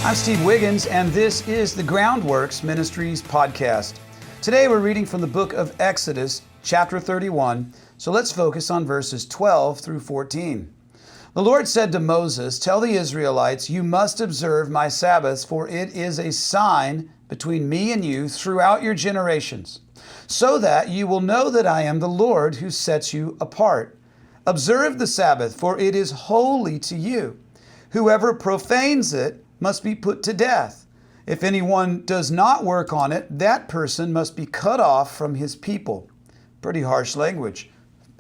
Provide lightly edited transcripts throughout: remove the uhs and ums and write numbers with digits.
I'm Steve Wiggins, and this is the Groundworks Ministries podcast. Today we're reading from the book of Exodus, chapter 31, so let's focus on verses 12 through 14. The Lord said to Moses, "Tell the Israelites, you must observe my Sabbaths, for it is a sign between me and you throughout your generations, so that you will know that I am the Lord who sets you apart. Observe the Sabbath, for it is holy to you. Whoever profanes it must be put to death. If anyone does not work on it, that person must be cut off from his people." Pretty harsh language.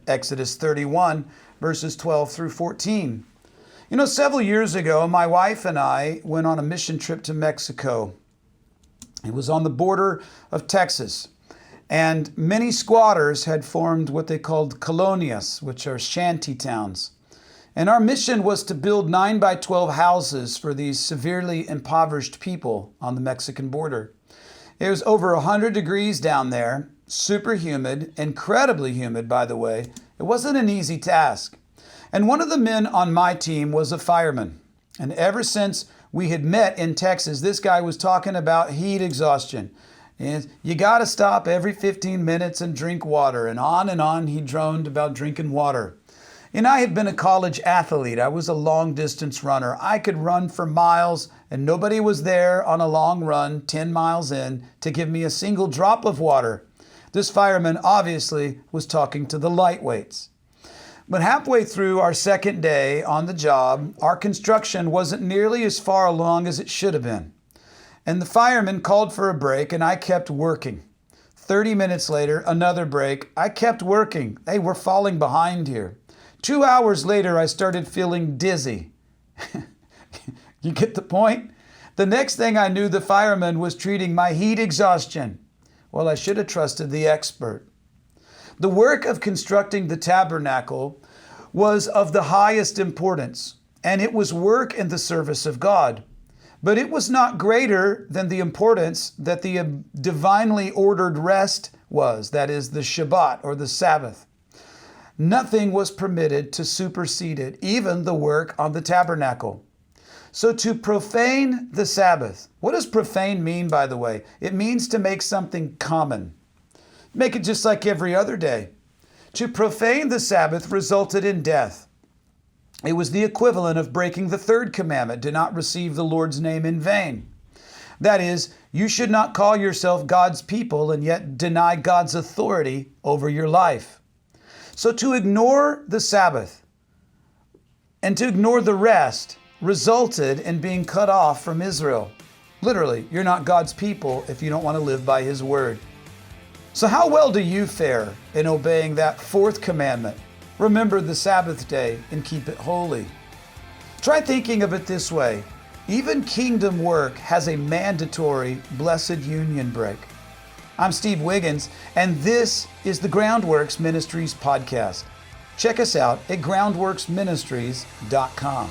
Exodus 31, verses 12 through 14. Several years ago, my wife and I went on a mission trip to Mexico. It was on the border of Texas, and many squatters had formed what they called colonias, which are shanty towns. And our mission was to build 9 by 12 houses for these severely impoverished people on the Mexican border. It was over 100 degrees down there, super humid, incredibly humid, by the way. It wasn't an easy task. And one of the men on my team was a fireman. And ever since we had met in Texas, this guy was talking about heat exhaustion. And you got to stop every 15 minutes and drink water. And on he droned about drinking water. And I had been a college athlete. I was a long distance runner. I could run for miles, and nobody was there on a long run, 10 miles in, to give me a single drop of water. This fireman obviously was talking to the lightweights. But halfway through our second day on the job, our construction wasn't nearly as far along as it should have been. And the fireman called for a break, and I kept working. 30 minutes later, another break. I kept working. Hey, we're falling behind here. 2 hours later, I started feeling dizzy. You get the point? The next thing I knew, the fireman was treating my heat exhaustion. Well, I should have trusted the expert. The work of constructing the tabernacle was of the highest importance, and it was work in the service of God. But it was not greater than the importance that the divinely ordered rest was, that is, the Shabbat or the Sabbath. Nothing was permitted to supersede it, even the work on the tabernacle. So to profane the Sabbath, what does profane mean, by the way? It means to make something common. Make it just like every other day. To profane the Sabbath resulted in death. It was the equivalent of breaking the third commandment, do not receive the Lord's name in vain. That is, you should not call yourself God's people and yet deny God's authority over your life. So to ignore the Sabbath and to ignore the rest resulted in being cut off from Israel. Literally, you're not God's people if you don't want to live by His word. So how well do you fare in obeying that fourth commandment? Remember the Sabbath day and keep it holy. Try thinking of it this way. Even kingdom work has a mandatory blessed union break. I'm Steve Wiggins, and this is the Groundworks Ministries podcast. Check us out at groundworksministries.com.